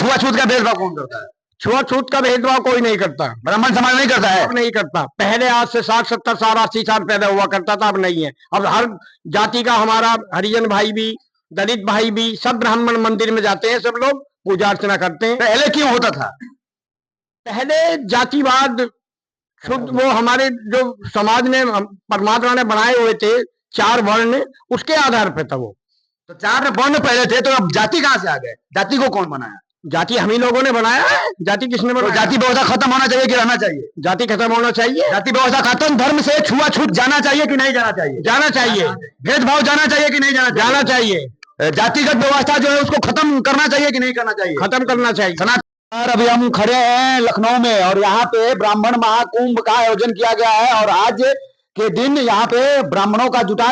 छुआछूत का भेदभाव कौन करता है? छुआछूत का भेदभाव कोई नहीं करता, ब्राह्मण समाज नहीं करता है? अब नहीं करता। पहले आज से 60-70 साल 80 साल पहले हुआ करता था, अब नहीं है। अब हर जाति का हमारा हरिजन भाई भी, दलित भाई भी, सब ब्राह्मण मंदिर में जाते हैं, सब लोग पूजा अर्चना करते हैं। पहले क्यों होता था? पहले जातिवाद शुद्ध, वो हमारे जो समाज ने परमात्मा ने बनाए हुए थे 4 वर्ण, उसके आधार पे था वो। तो 4 वर्ण पहले थे, तो अब जाति कहाँ से आ गए? जाति को कौन बनाया? जाति हम ही लोगों ने बनाया है। जाति किसने बनाया? तो जाति व्यवस्था खत्म होना चाहिए कि रहना चाहिए? जाति खत्म होना चाहिए। जाति व्यवस्था खत्म, धर्म से छुआछूत जाना चाहिए कि नहीं जाना चाहिए? जाना चाहिए। भेदभाव जाना चाहिए कि नहीं जाना चाहिए? जाना चाहिए। जातिगत व्यवस्था जो है उसको खत्म करना चाहिए कि नहीं करना चाहिए? खत्म करना चाहिए। अभी हम खड़े हैं लखनऊ में और यहाँ पे ब्राह्मण महाकुंभ का आयोजन किया गया है और आज के दिन यहाँ पे ब्राह्मणों का जुटा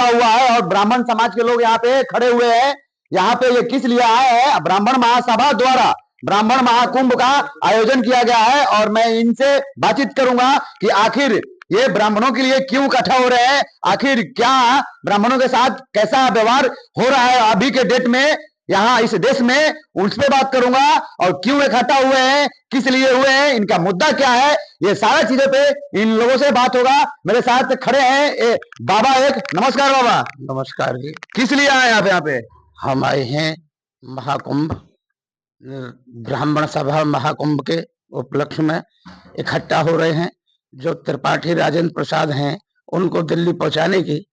हुआ है और ब्राह्मण समाज के लोग यहाँ पे खड़े हुए हैं। यहाँ पे ये किस लिए आए हैं? ब्राह्मण महासभा द्वारा ब्राह्मण महाकुंभ का आयोजन किया गया है और मैं इनसे बातचीत करूंगा कि आखिर ये ब्राह्मणों के लिए क्यों इकट्ठा हो रहे हैं, आखिर क्या ब्राह्मणों के साथ कैसा व्यवहार हो रहा है अभी के डेट में यहाँ इस देश में, उस पर बात करूंगा। और क्यों इकट्ठा हुए हैं, किस लिए हुए हैं, इनका मुद्दा क्या है, ये सारा चीजों पे इन लोगों से बात होगा। मेरे साथ खड़े हैं बाबा एक। नमस्कार बाबा। नमस्कार जी। किस लिए आए आप यहाँ पे? हम आए हैं महाकुंभ, ब्राह्मण सभा महाकुंभ के उपलक्ष्य में इकट्ठा हो रहे हैं। जो त्रिपाठी राजेंद्र प्रसाद हैं उनको दिल्ली पहुंचाने की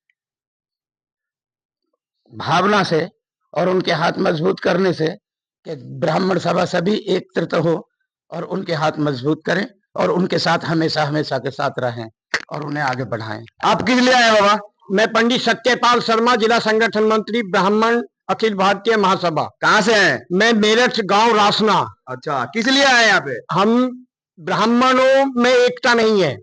भावना से और उनके हाथ मजबूत करने से कि ब्राह्मण सभा सभी एकत्रित हो और उनके हाथ मजबूत करें और उनके साथ हमेशा हमेशा के साथ रहें और उन्हें आगे बढ़ाएं। आप किस लिए आए बाबा? मैं पंडित सत्यपाल शर्मा, जिला संगठन मंत्री, ब्राह्मण अखिल भारतीय महासभा। कहाँ से हैं? मैं मेरठ गांव रासना। अच्छा, किस लिए आए यहाँ पे? हम ब्राह्मणों में एकता नहीं है।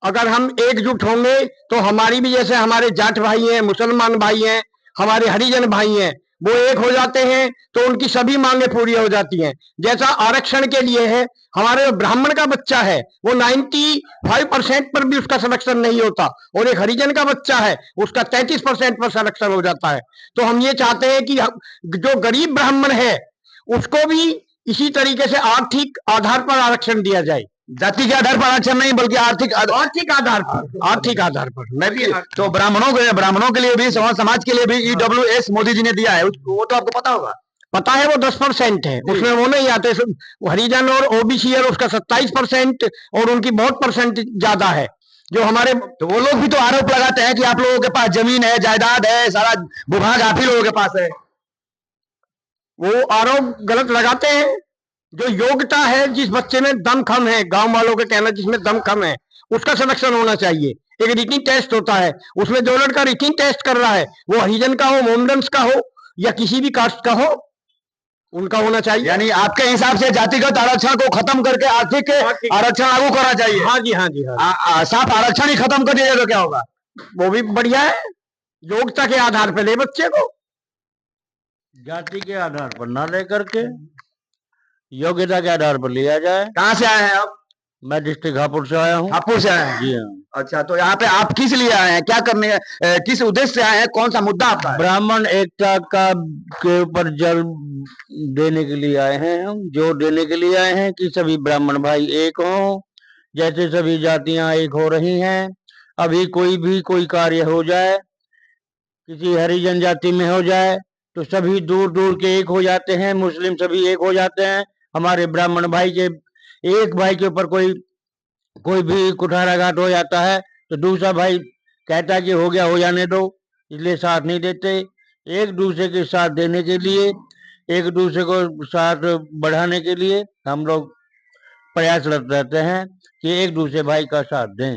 अगर हम एकजुट होंगे तो हमारी भी, जैसे हमारे जाट भाई हैं, मुसलमान भाई हैं, हमारे हरिजन भाई हैं, वो एक हो जाते हैं तो उनकी सभी मांगे पूरी हो जाती हैं। जैसा आरक्षण के लिए है, हमारे ब्राह्मण का बच्चा है वो 95% पर भी उसका सिलेक्शन नहीं होता और एक हरिजन का बच्चा है उसका 33% पर सिलेक्शन हो जाता है। तो हम ये चाहते हैं कि जो गरीब ब्राह्मण है उसको भी इसी तरीके से आर्थिक आधार पर आरक्षण दिया जाए। जाति के आधार पर आरक्षण नहीं बल्कि आर्थिक आधार पर, आर्थिक आधार पर। मैं भी तो ब्राह्मणों के लिए भी, समाज के लिए भी EWS मोदी जी ने दिया है, वो तो आपको पता होगा। पता है, वो 10% है, उसमें वो नहीं आते। हरिजन और OBC है उसका 27% और उनकी बहुत परसेंट ज्यादा है। जो हमारे, तो वो लोग भी तो आरोप लगाते हैं कि आप लोगों के पास जमीन है, जायदाद है, सारा विभाग आप ही लोगों के पास है। वो आरोप गलत लगाते हैं। जो योग्यता है, जिस बच्चे में दम कम है, गांव वालों के कहना जिसमें दम कम है उसका सिलेक्शन होना चाहिए। एक रिटिंग टेस्ट होता है, उसमें जो लड़का रिटिंग टेस्ट कर रहा है वो हरिजन का हो, मोमडन्स का हो या किसी भी कास्ट का हो, उनका होना चाहिए। यानी आपके हिसाब से जातिगत आरक्षण को खत्म करके आर्थिक आरक्षण लागू करना चाहिए? हाँ जी, हाँ जी, हाँ। साफ आरक्षण ही खत्म कर दिया तो क्या होगा? वो भी बढ़िया है। योग्यता के आधार पर ले बच्चे को, जाति के आधार पर ना लेकर के योग्यता के आधार पर लिया जाए। कहाँ से आए हैं आप? मैं डिस्ट्रिक्ट हापुड़ से आया हूँ। हापुड़ से आए हैं? जी हाँ। अच्छा, तो यहाँ पे आप किस लिए आए हैं, क्या करने, किस उद्देश्य से आए हैं, कौन सा मुद्दा आपका है? ब्राह्मण एकता का के ऊपर जल देने के लिए आए हैं हम, जोर देने के लिए आए हैं कि सभी ब्राह्मण भाई एक हों, जैसे सभी जातियां एक हो रही हैं। अभी कोई कार्य हो जाए, किसी हरिजन जाति में हो जाए तो सभी दूर दूर के एक हो जाते हैं, मुस्लिम सभी एक हो जाते हैं। हमारे ब्राह्मण भाई के एक भाई के ऊपर कोई भी कुठाराघात हो जाता है तो दूसरा भाई कहता है कि हो गया, हो जाने दो, इसलिए साथ नहीं देते। एक दूसरे के साथ देने के लिए, एक दूसरे को साथ बढ़ाने के लिए हम लोग प्रयासरत रहते हैं कि एक दूसरे भाई का साथ दें।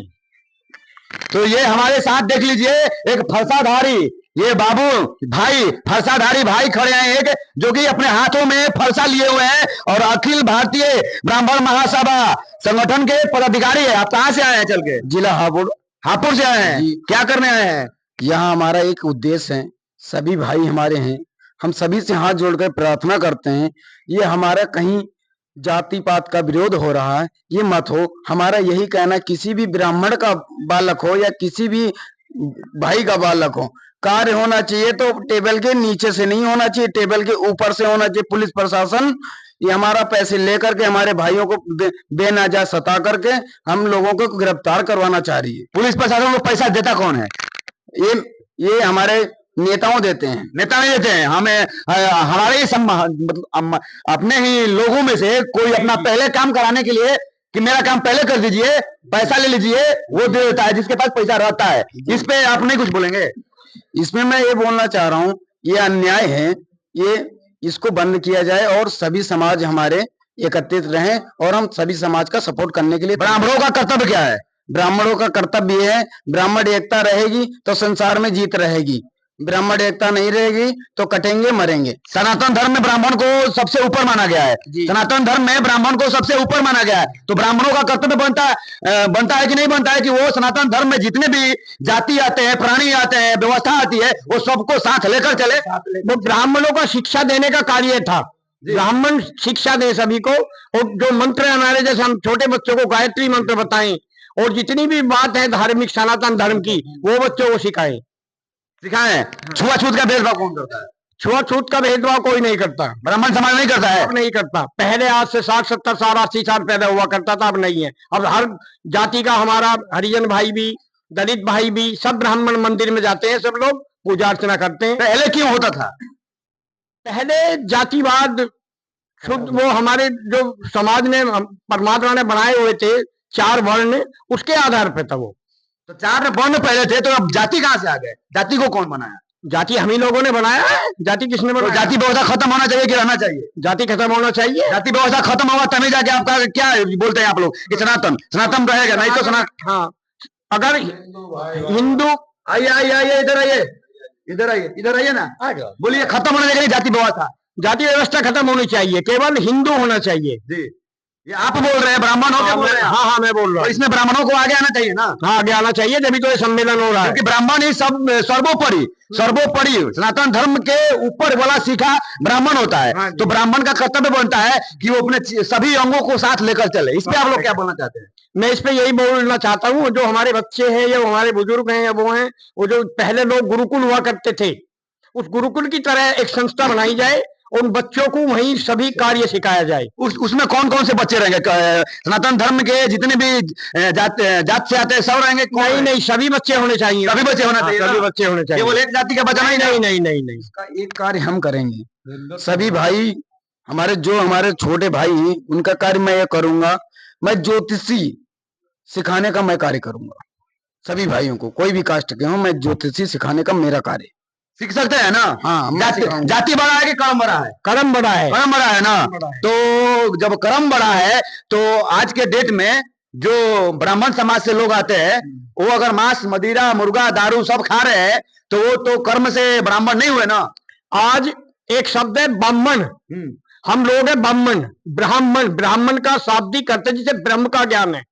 तो ये हमारे साथ देख लीजिए, एक फरसाधारी, ये बाबू भाई, फरसाधारी भाई खड़े हैं एक, जो कि अपने हाथों में फरसा लिए हुए हैं और अखिल भारतीय ब्राह्मण महासभा संगठन के पदाधिकारी है। आप कहाँ से आए हैं चल के? जिला हापुड़। हापुड़ से आए हैं? क्या करने आए हैं? यहाँ हमारा एक उद्देश्य है, सभी भाई हमारे हैं, हम सभी से हाथ जोड़कर प्रार्थना करते हैं, ये हमारा कहीं जाति पात का विरोध हो रहा है ये मत हो। हमारा यही कहना, किसी भी ब्राह्मण का बालक हो या किसी भी भाई का बालक हो, कार्य होना चाहिए तो टेबल के नीचे से नहीं होना चाहिए, टेबल के ऊपर से होना चाहिए। पुलिस प्रशासन ये हमारा पैसे लेकर के हमारे भाइयों को बेनाजा सता करके हम लोगों को गिरफ्तार करवाना चाह रही है। पुलिस प्रशासन को पैसा देता कौन है? ये हमारे नेताओं देते हैं। नेता नहीं देते हैं, हमें हमारे ही मतलब अपने ही लोगों में से कोई अपना पहले काम कराने के लिए कि मेरा काम पहले कर दीजिए, पैसा ले लीजिए, वो दे देता है जिसके पास पैसा रहता है। इस पे आप नहीं कुछ बोलेंगे? इसमें मैं ये बोलना चाह रहा हूँ, ये अन्याय है, ये इसको बंद किया जाए और सभी समाज हमारे एकत्रित रहें और हम सभी समाज का सपोर्ट करने के लिए। ब्राह्मणों का कर्तव्य क्या है? ब्राह्मणों का कर्तव्य ये है, ब्राह्मण एकता रहेगी तो संसार में जीत रहेगी, ब्राह्मण एकता नहीं रहेगी तो कटेंगे मरेंगे। सनातन धर्म में ब्राह्मण को सबसे ऊपर माना गया है। सनातन धर्म में ब्राह्मण को सबसे ऊपर माना गया है, तो ब्राह्मणों का कर्तव्य बनता है कि नहीं बनता है कि वो सनातन धर्म में जितने भी जाति आते हैं, प्राणी आते हैं, व्यवस्था आती है, वो सबको साथ लेकर चले। वो ब्राह्मणों का शिक्षा देने का कार्य था, ब्राह्मण शिक्षा दे सभी को। और जो मंत्र हमारे, जैसे हम छोटे बच्चों को गायत्री मंत्र बताएं और जितनी भी बात है धार्मिक सनातन धर्म की, वो बच्चों को सिखाएं। छुआछूत का भेदभाव कौन करता है? छुआछूत का भेदभाव कोई नहीं करता, ब्राह्मण समाज नहीं करता है। नहीं करता। पहले आज से 60-70 साल 80 साल पहले हुआ करता था, अब नहीं है। अब हर जाति का, हमारा हरिजन भाई भी, दलित भाई भी, सब ब्राह्मण मंदिर में जाते हैं, सब लोग पूजा अर्चना करते हैं। पहले क्यों होता था? पहले जातिवाद शुद्ध, वो हमारे जो समाज ने परमात्मा ने बनाए हुए थे 4 वर्ण, उसके आधार पे था वो। तो 4 वर्ण पहले थे, तो अब जाति कहाँ से आ गए? जाति को कौन बनाया? जाति हम ही लोगों ने बनाया है। जाति किसने बनाया? तो जाति व्यवस्था खत्म होना चाहिए कि रहना चाहिए? जाति खत्म होना चाहिए। जाति व्यवस्था खत्म होगा तभी जाके आपका क्या बोलते हैं आप लोग कि सनातन रहेगा, नहीं तो सनातन। हाँ, अगर हिंदू आइए आइए आइए, इधर आइए ना, बोलिए खत्म होना चाहिए जाति व्यवस्था। जाति व्यवस्था खत्म होनी चाहिए, केवल हिंदू होना चाहिए। जी, ये आप बोल रहे हैं, ब्राह्मण होकर बोल रहे हैं? हाँ, मैं बोल रहा हूँ। इसमें ब्राह्मणों को आगे आना चाहिए ना? हाँ, आगे आना चाहिए, जब तो ये सम्मेलन हो रहा है। क्योंकि ब्राह्मण ही सब सर्वोपरि सनातन धर्म के ऊपर वाला सीखा ब्राह्मण होता है। तो ब्राह्मण का कर्तव्य बनता है कि वो अपने सभी अंगों को साथ लेकर चले। इस पे आप लोग क्या बोलना चाहते हैं? मैं इस पे यही बोलना चाहता हूँ, जो हमारे बच्चे हैं या हमारे बुजुर्ग हैं या वो हैं, वो जो पहले लोग गुरुकुल हुआ करते थे, उस गुरुकुल की तरह एक संस्था बनाई जाए, उन बच्चों को वहीं सभी कार्य सिखाया जाए। उसमें कौन कौन से बच्चे रहेंगे? सनातन धर्म के जितने भी जात से आते हैं सब रहेंगे? नहीं, सभी बच्चे होने चाहिए। सभी बच्चे होना चाहिए? सभी बच्चे होने चाहिए, केवल एक जाति का बच्चा नहीं। इसका एक कार्य हम करेंगे, सभी भाई हमारे छोटे भाई हैं, उनका कार्य मैं ये करूंगा। मैं ज्योतिषी सिखाने का मैं कार्य करूंगा सभी भाइयों को, कोई भी कास्ट के हो, मैं ज्योतिषी सिखाने का मेरा कार्य। सीख सकते हैं ना? हाँ, जाति बड़ा है कि कर्म बड़ा है? कर्म बड़ा है। कर्म बड़ा है ना? तो जब कर्म बड़ा है तो आज के डेट में जो ब्राह्मण समाज से लोग आते हैं, वो अगर मांस, मदिरा, मुर्गा, दारू सब खा रहे हैं तो वो तो कर्म से ब्राह्मण नहीं हुए ना? आज एक शब्द है ब्राह्मण, हम लोग हैं ब्राह्मण। ब्राह्मण का शाब्दिक अर्थ जिसे ब्रह्म का ज्ञान है,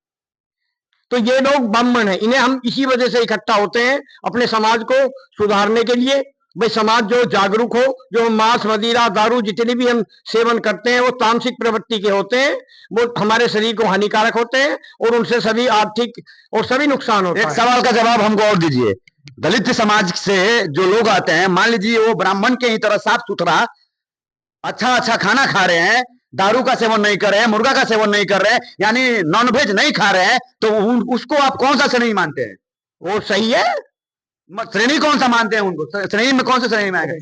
तो ये लोग ब्राह्मण हैं। इन्हें हम इसी वजह से इकट्ठा होते हैं, अपने समाज को सुधारने के लिए। भाई समाज जो जागरूक हो, जो मांस, मदिरा, दारू जितने भी हम सेवन करते हैं वो तामसिक प्रवृत्ति के होते हैं, वो हमारे शरीर को हानिकारक होते हैं और उनसे सभी आर्थिक और सभी नुकसान होता है। एक सवाल का जवाब हमको और दीजिए। दलित समाज से जो लोग आते हैं, मान लीजिए वो ब्राह्मण के ही तरह साफ सुथरा अच्छा खाना खा रहे हैं, दारू का सेवन नहीं कर रहे हैं, मुर्गा का सेवन नहीं कर रहे हैं, यानी नॉनवेज नहीं खा रहे हैं, तो उसको आप कौन सा श्रेणी मानते हैं? वो सही है? श्रेणी कौन सा मानते हैं उनको? श्रेणी में कौन से श्रेणी में आएंगे?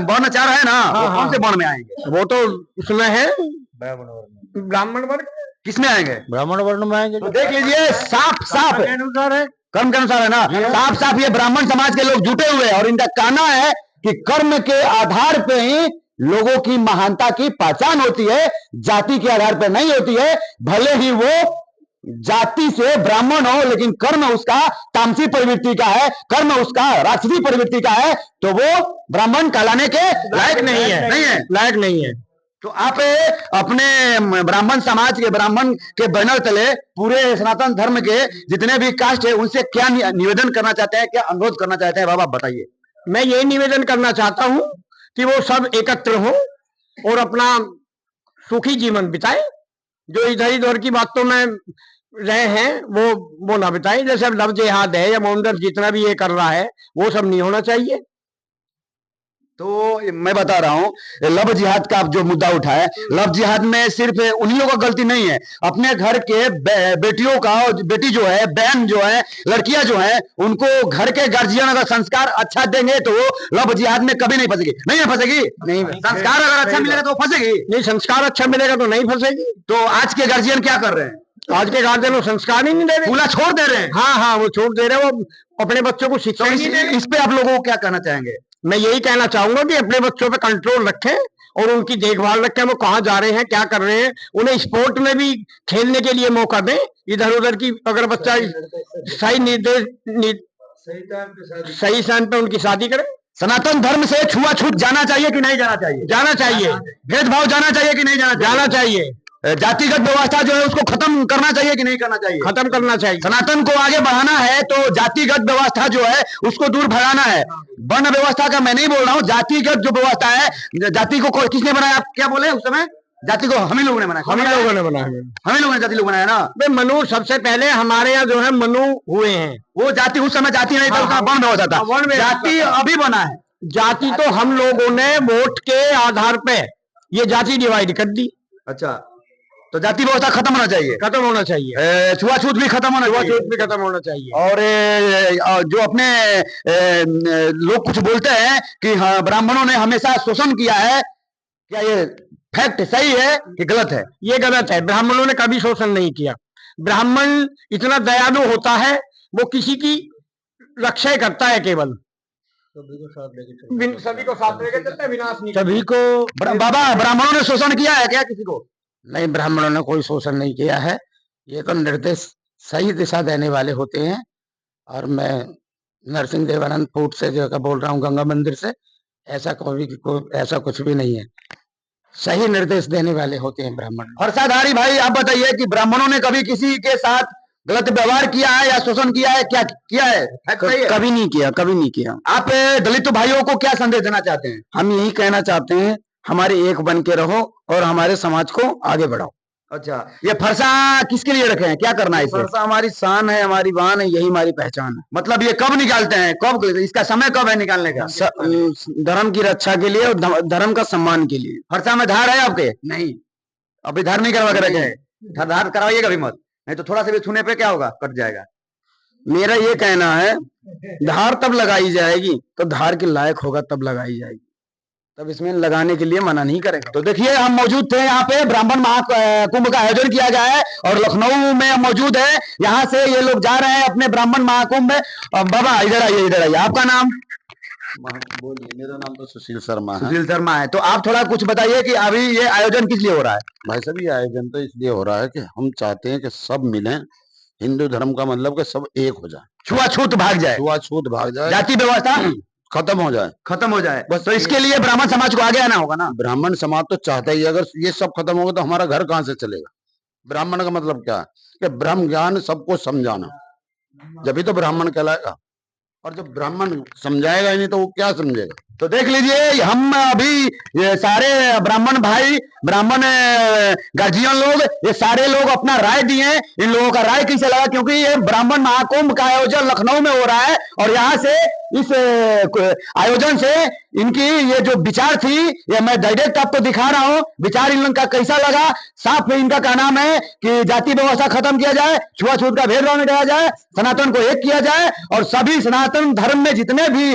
वर्ण 4 है ना? वो कौन से वर्ण में आएंगे? वो तो उसमें है ब्राह्मण वर्ग। किसमें आएंगे? ब्राह्मण वर्ण में आएंगे। तो देख लीजिए, साफ अनुसार है, कर्म के अनुसार है ना? साफ ये ब्राह्मण समाज के लोग जुटे हुए हैं और इनका कहना है कि कर्म के आधार पे ही लोगों की महानता की पहचान होती है, जाति के आधार पर नहीं होती है। भले ही वो जाति से ब्राह्मण हो, लेकिन कर्म उसका तामसी प्रवृत्ति का है, कर्म उसका राक्षसी प्रवृत्ति का है, तो वो ब्राह्मण कहलाने के लायक नहीं है, लायक नहीं है। तो आप अपने ब्राह्मण समाज के, ब्राह्मण के बैनर तले पूरे सनातन धर्म के जितने भी कास्ट है उनसे क्या निवेदन करना चाहते हैं, क्या अनुरोध करना चाहते हैं? बाबा बताइए। मैं ये निवेदन करना चाहता हूं कि वो सब एकत्र हो और अपना सुखी जीवन बिताए। जो इधर उधर की बातों में रहे हैं वो ना बिताए। जैसे अब लव जिहाद है या मोमदर्द जितना भी ये कर रहा है, वो सब नहीं होना चाहिए। तो मैं बता रहा हूँ, लव जिहाद का जो मुद्दा उठाया, लव जिहाद में सिर्फ उन्हीं लोगों का गलती नहीं है, अपने घर के बेटियों का, और बेटी जो है, बहन जो है, लड़कियां जो है, उनको घर के गार्जियन अगर संस्कार अच्छा देंगे तो वो लव जिहाद में कभी नहीं फंसेगी। नहीं फंसेगी, नहीं, संस्कार अगर अच्छा मिलेगा तो फंसेगी नहीं, संस्कार अच्छा मिलेगा तो नहीं फंसेगी। तो आज के गार्जियन क्या कर रहे हैं? आज के गार्जियन वो संस्कार ही नहीं दे रहे, पूरा छोड़ दे रहे हैं। हाँ, वो छोड़ दे रहे हैं, वो अपने बच्चों को शिक्षा तो ही नहीं दे रहे। इस पे आप लोगों को क्या कहना चाहेंगे? मैं यही कहना चाहूंगा कि अपने बच्चों पे कंट्रोल रखें और उनकी देखभाल रखें, वो कहाँ जा रहे हैं, क्या कर रहे हैं, उन्हें स्पोर्ट में भी खेलने के लिए मौका दें। इधर उधर की अगर बच्चा सही निर्देश सही टाइम पे उनकी शादी करें। सनातन धर्म से छुआछूत जाना चाहिए कि नहीं जाना चाहिए? जाना चाहिए। भेदभाव जाना चाहिए कि नहीं जाना चाहिए। जातिगत व्यवस्था जो है उसको खत्म करना चाहिए कि नहीं करना चाहिए? खत्म करना चाहिए। सनातन को आगे बढ़ाना है तो जातिगत व्यवस्था जो है उसको दूर भगाना है। वर्ण व्यवस्था का मैं नहीं बोल रहा हूँ, जातिगत जो व्यवस्था है, जाति को किसने बनाया? आप क्या बोले उस समय? जाति को हम ही लोगों ने बनाया। हम ही लोगों ने बनाया, हम ही लोगों ने जाति लोग बनाया ना। भाई मनु सबसे पहले हमारे यहाँ जो है मनु हुए हैं। वो जाति उस समय जाति नहीं था, उसका वर्ण व्यवस्था था। जाति अभी बना है। जाति तो हम लोगों ने वोट के आधार पे ये जाति डिवाइड कर दी। अच्छा, तो जाति व्यवस्था खत्म होना चाहिए। खत्म होना चाहिए। छुआछूत भी खत्म होना चाहिए। छुआछूत भी खत्म होना चाहिए। और जो अपने लोग कुछ बोलते हैं कि हाँ ब्राह्मणों ने हमेशा शोषण किया है, क्या ये फैक्ट सही है कि गलत है? ये गलत है। ब्राह्मणों ने कभी शोषण नहीं किया। ब्राह्मण इतना दयालु होता है, वो किसी की रक्षा करता है, केवल सभी को साथ लेके चलता है, विनाश नहीं। सभी को। बाबा, ब्राह्मणों ने शोषण किया है क्या किसी को? नहीं, ब्राह्मणों ने कोई शोषण नहीं किया है। ये तो निर्देश सही दिशा देने वाले होते हैं। और मैं नरसिंह देवानंद फूट से जो बोल रहा हूँ, गंगा मंदिर से, ऐसा ऐसा कुछ भी नहीं है। सही निर्देश देने वाले होते हैं ब्राह्मण। हर्षाधारी भाई, आप बताइए कि ब्राह्मणों ने कभी किसी के साथ गलत व्यवहार किया है या शोषण किया है? क्या किया है? कभी नहीं किया, कभी नहीं किया। आप दलित भाइयों को क्या संदेश देना चाहते हैं? हम यही कहना चाहते हैं, हमारे एक बन के रहो और हमारे समाज को आगे बढ़ाओ। अच्छा, ये फरसा किसके लिए रखे हैं? क्या करना है इसे? फरसा हमारी शान है, हमारी बान है, यही हमारी पहचान है। मतलब ये कब निकालते हैं? कब इसका समय कब है निकालने का? धर्म की रक्षा के लिए और धर्म का सम्मान के लिए। फरसा में धार है आपके? नहीं, अभी धार नहीं करवा के रखे हैं। धार करवाइएगा भी मत, नहीं तो थोड़ा सा भी छूने पे क्या होगा, कट जाएगा। मेरा ये कहना है, धार तब लगाई जाएगी तो धार के लायक होगा, तब लगाई जाएगी, तब इसमें लगाने के लिए मना नहीं करेंगे। तो देखिए, हम मौजूद थे यहाँ पे, ब्राह्मण महाकुंभ का आयोजन किया गया है और लखनऊ में हम मौजूद है। यहाँ से ये लोग जा रहे हैं अपने ब्राह्मण महाकुंभ में। बाबा इधर आइए, इधर आइए। आपका नाम? बोलिए। मेरा नाम तो सुशील शर्मा है। सुशील शर्मा है। तो आप थोड़ा कुछ बताइए कि अभी ये आयोजन किस लिए हो रहा है? भाई साहब, ये आयोजन तो इसलिए हो रहा है कि हम चाहते हैं कि सब मिलें। हिंदू धर्म का मतलब कि सब एक हो जाए, छुआछूत भाग जाए, छुआछूत भाग जाए, जाति व्यवस्था खत्म हो जाए, खत्म हो जाए। बस तो इसके लिए ब्राह्मण समाज को आगे आना होगा ना। ब्राह्मण समाज तो चाहता ही, अगर ये सब खत्म होगा तो हमारा घर कहाँ से चलेगा? ब्राह्मण का मतलब क्या है कि ब्रह्म ज्ञान सबको समझाना, जब भी तो ब्राह्मण कहलाएगा। और जब ब्राह्मण समझाएगा ही नहीं तो वो क्या समझेगा? तो देख लीजिए, हम अभी ये सारे ब्राह्मण भाई, ब्राह्मण गार्जियन लोग, ये सारे लोग अपना राय दिए। इन लोगों का राय कैसे लगा? क्योंकि ये ब्राह्मण महाकुंभ का आयोजन लखनऊ में हो रहा है और यहाँ से इस आयोजन से इनकी ये जो विचार थी, ये मैं डायरेक्ट आपको दिखा रहा हूँ। विचार इन लोगों का कैसा लगा? साफ इनका का नाम है कि जाति व्यवस्था खत्म किया जाए, छुआछूत का भेदभाव मिटाया जाए, सनातन को एक किया जाए और सभी सनातन धर्म में जितने भी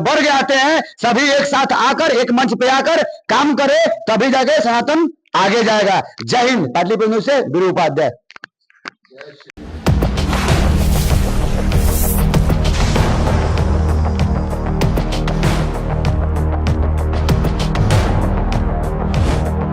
वर्ग आते हैं सभी एक साथ आकर एक मंच पे आकर काम करे, तभी जाके सनातन आगे जाएगा। जय हिंद। पाटलिपुत्र से गुरु उपाध्याय।